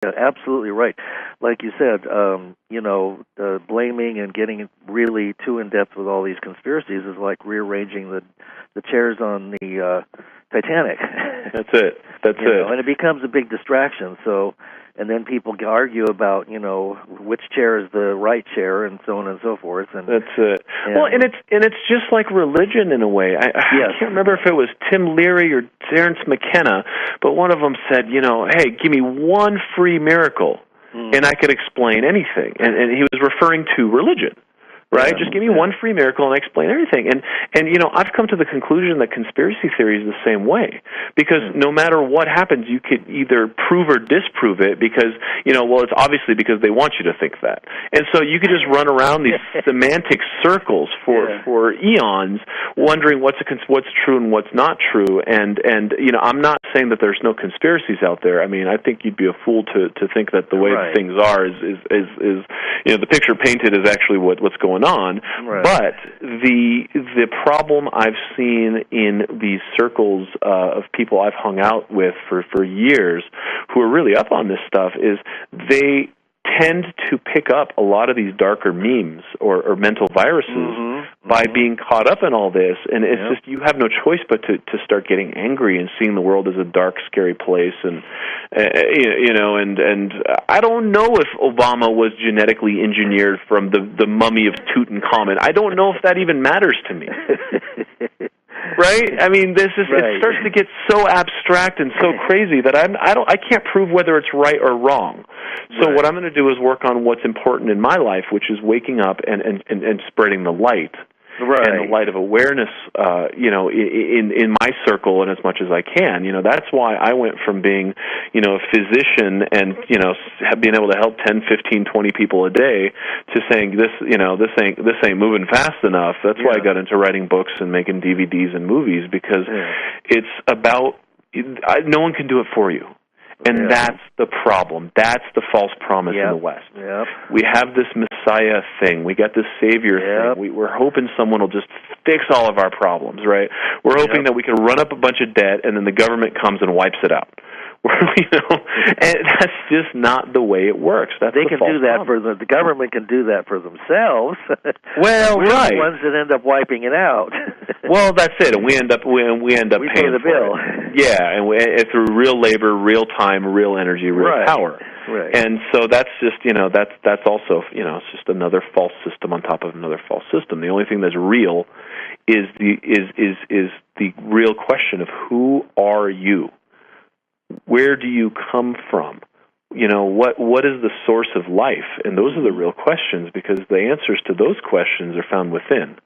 Yeah, absolutely right. Like you said, blaming and getting really too in depth with all these conspiracies is like rearranging the chairs on the Titanic. That's it. That's it. And it becomes a big distraction. So, and then people argue about which chair is the right chair, and so on and so forth. And that's it. And it's just like religion in a way. I can't remember if it was Tim Leary or Terence McKenna, but one of them said, hey, give me one free miracle, and I could explain anything. And he was referring to religion. Right? Just give me one free miracle and I explain everything. And I've come to the conclusion that conspiracy theory is the same way. Because no matter what happens, you could either prove or disprove it because, it's obviously because they want you to think that. And so you could just run around these semantic circles for eons wondering what's true and what's not true. And I'm not saying that there's no conspiracies out there. I mean, I think you'd be a fool to think that the way things are is the picture painted is actually what's going on. Right. But the problem I've seen in these circles of people I've hung out with for years who are really up on this stuff is they tend to pick up a lot of these darker memes or mental viruses by being caught up in all this, and it's just you have no choice but to start getting angry and seeing the world as a dark, scary place, and and I don't know if Obama was genetically engineered from the mummy of Tutankhamun. I don't know if that even matters to me. Right? I mean, it starts to get so abstract and so crazy that I can't prove whether it's right or wrong. So what I'm going to do is work on what's important in my life, which is waking up and spreading the light. Right. And the light of awareness, in my circle and as much as I can. That's why I went from being, a physician and, being able to help 10, 15, 20 people a day to saying this ain't moving fast enough. That's why I got into writing books and making DVDs and movies because it's about, no one can do it for you. And that's the problem. That's the false promise in the West. Yep. We have this Messiah thing. We got this Savior thing. We're hoping someone will just fix all of our problems, right? We're hoping that we can run up a bunch of debt and then the government comes and wipes it out. And that's just not the way it works. They can do that the government can do that for themselves. Well, we're the ones that end up wiping it out. Well, that's it. And we end up paying the bill. Yeah, and through real labor, real time, real energy, real power. Right. And so that's just that's also it's just another false system on top of another false system. The only thing that's real is the real question of who are you? Where do you come from? What is the source of life? And those are the real questions because the answers to those questions are found within.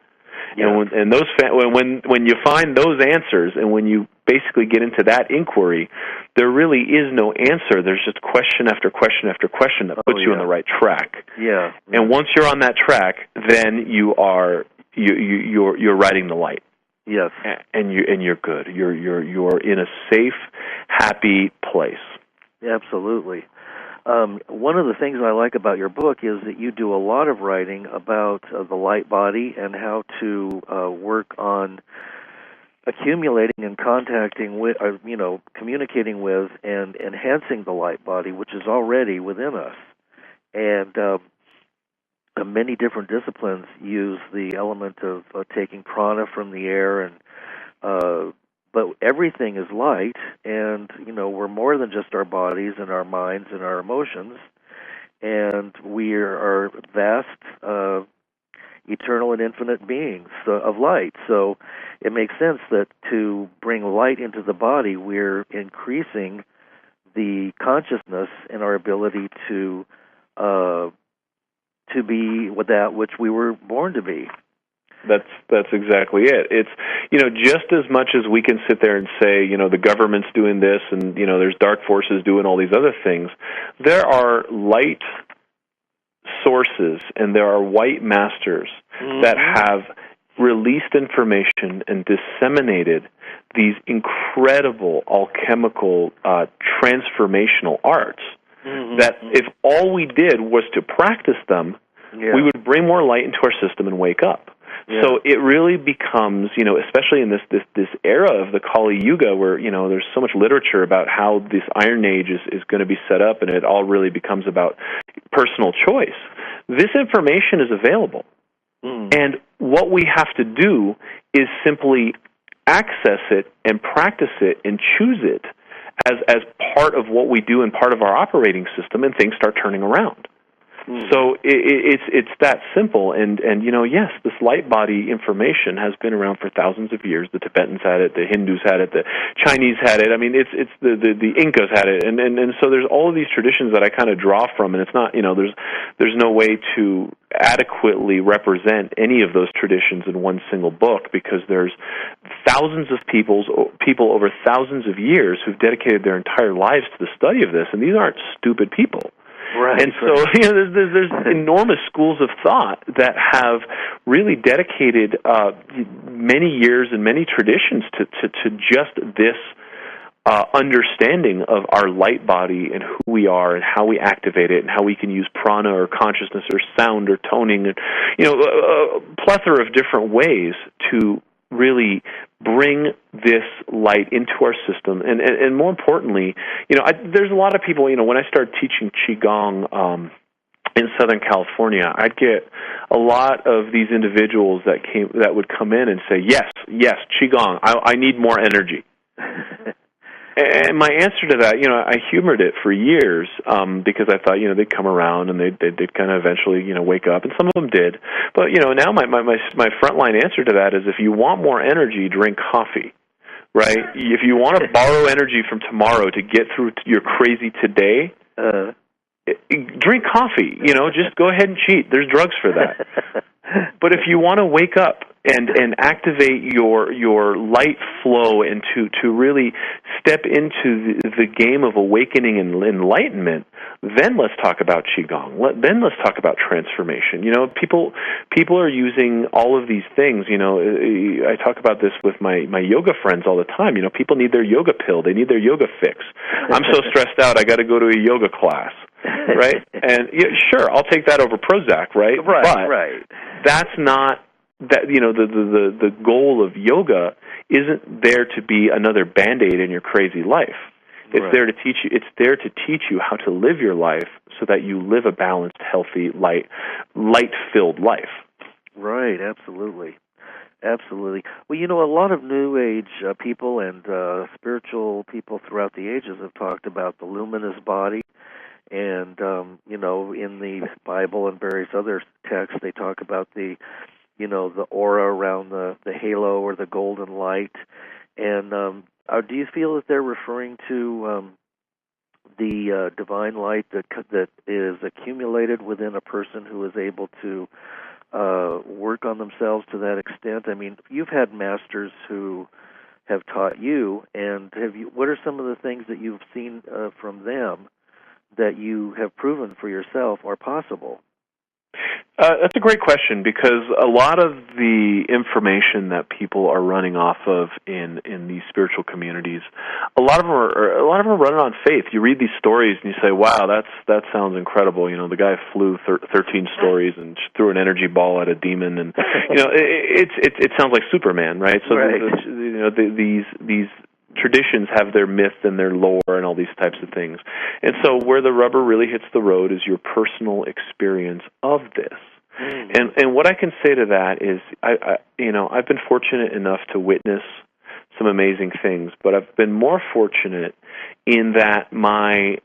Yeah. And when you find those answers and when you basically get into that inquiry, there really is no answer. There's just question after question after question that puts you on the right track. Yeah. And once you're on that track, then you're riding the light. Yes. And you're good. You're in a safe, happy place. Absolutely. One of the things I like about your book is that you do a lot of writing about the light body and how to work on accumulating and contacting with, communicating with and enhancing the light body, which is already within us. And many different disciplines use the element of taking prana from the air, and but everything is light, and we're more than just our bodies and our minds and our emotions, and we are vast, eternal and infinite beings of light. So it makes sense that to bring light into the body, we're increasing the consciousness and our ability to be with that which we were born to be. That's exactly it. It's just as much as we can sit there and say the government's doing this and there's dark forces doing all these other things, there are light sources and there are white masters that have released information and disseminated these incredible alchemical transformational arts that if all we did was to practice them, we would bring more light into our system and wake up. Yeah. So it really becomes, especially in this era of the Kali Yuga, where there's so much literature about how this Iron Age is going to be set up, and it all really becomes about personal choice. This information is available, and what we have to do is simply access it and practice it and choose it as part of what we do and part of our operating system, and things start turning around. So it's that simple, and yes, this light body information has been around for thousands of years. The Tibetans had it, the Hindus had it, the Chinese had it. I mean, it's the Incas had it, and so there's all of these traditions that I kind of draw from, and it's not there's no way to adequately represent any of those traditions in one single book, because there's thousands of people over thousands of years who've dedicated their entire lives to the study of this, and these aren't stupid people. Right. And so there's enormous schools of thought that have really dedicated many years and many traditions to just this understanding of our light body and who we are and how we activate it and how we can use prana or consciousness or sound or toning and a plethora of different ways to really bring this light into our system, and more importantly, there's a lot of people. When I started teaching qigong in Southern California, I'd get a lot of these individuals that would come in and say, "Yes, qigong. I need more energy." And my answer to that, I humored it for years because I thought, they'd come around and they'd kind of eventually, wake up, and some of them did. But now my frontline answer to that is, if you want more energy, drink coffee, right? If you want to borrow energy from tomorrow to get through your crazy today, drink coffee. Just go ahead and cheat. There's drugs for that. But if you want to wake up and activate your light flow and to really step into the game of awakening and enlightenment, then let's talk about qigong. Then let's talk about transformation. People are using all of these things. I talk about this with my yoga friends all the time. People need their yoga pill. They need their yoga fix. I'm so stressed out, I got to go to a yoga class. Right? And sure, I'll take that over Prozac, right? Right. That's not that. The goal of yoga isn't there to be another Band-Aid in your crazy life. It's there to teach you. It's there to teach you how to live your life so that you live a balanced, healthy, light-filled life. Right. Absolutely. Well, a lot of New Age people and spiritual people throughout the ages have talked about the luminous body. And, in the Bible and various other texts, they talk about the aura around the halo or the golden light. And do you feel that they're referring to the divine light that is accumulated within a person who is able to work on themselves to that extent? I mean, you've had masters who have taught you, and what are some of the things that you've seen from them that you have proven for yourself are possible? That's a great question, because a lot of the information that people are running off of in these spiritual communities, a lot of them are running on faith. You read these stories and you say, "Wow, that sounds incredible." The guy flew 13 stories and threw an energy ball at a demon, and it sounds like Superman, right? So these traditions have their myth and their lore and all these types of things. And so where the rubber really hits the road is your personal experience of this. And what I can say to that is, I've been fortunate enough to witness some amazing things, but I've been more fortunate in that my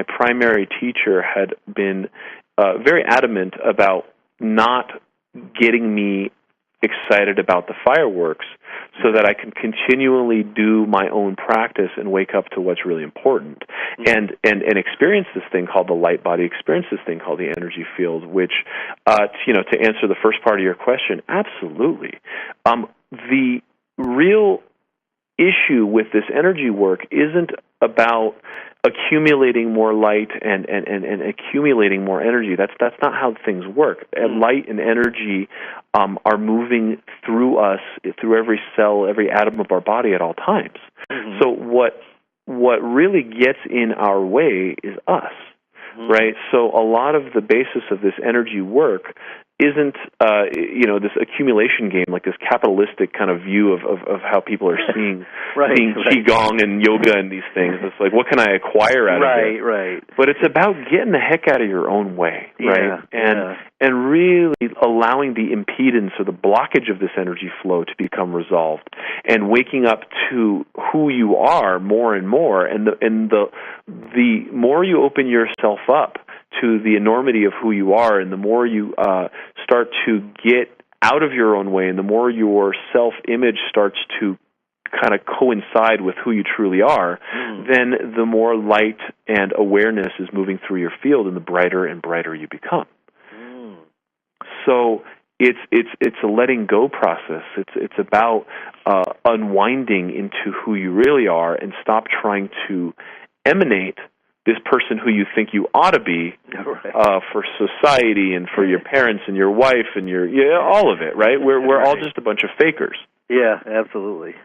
primary teacher had been very adamant about not getting me excited about the fireworks, so that I can continually do my own practice and wake up to what's really important, and experience this thing called the light body, experience this thing called the energy field, which, to answer the first part of your question, absolutely. The real issue with this energy work isn't about accumulating more light and accumulating more energy. That's not how things work. Light and energy are moving through us, through every cell, every atom of our body at all times. Mm-hmm. So what really gets in our way is us, right? So a lot of the basis of this energy work isn't this accumulation game, like this capitalistic kind of view of how people are seeing qigong and yoga and these things. It's like, what can I acquire out of it? Right. But it's about getting the heck out of your own way, right? And really allowing the impedance or the blockage of this energy flow to become resolved, and waking up to who you are more and more, and the more you open yourself up to the enormity of who you are, and the more you start to get out of your own way, and the more your self-image starts to kind of coincide with who you truly are, then the more light and awareness is moving through your field, and the brighter and brighter you become. So it's a letting go process. It's about unwinding into who you really are, and stop trying to emanate this person who you think you ought to be for society and for your parents and your wife and all of it, right? We're all just a bunch of fakers. Yeah, absolutely.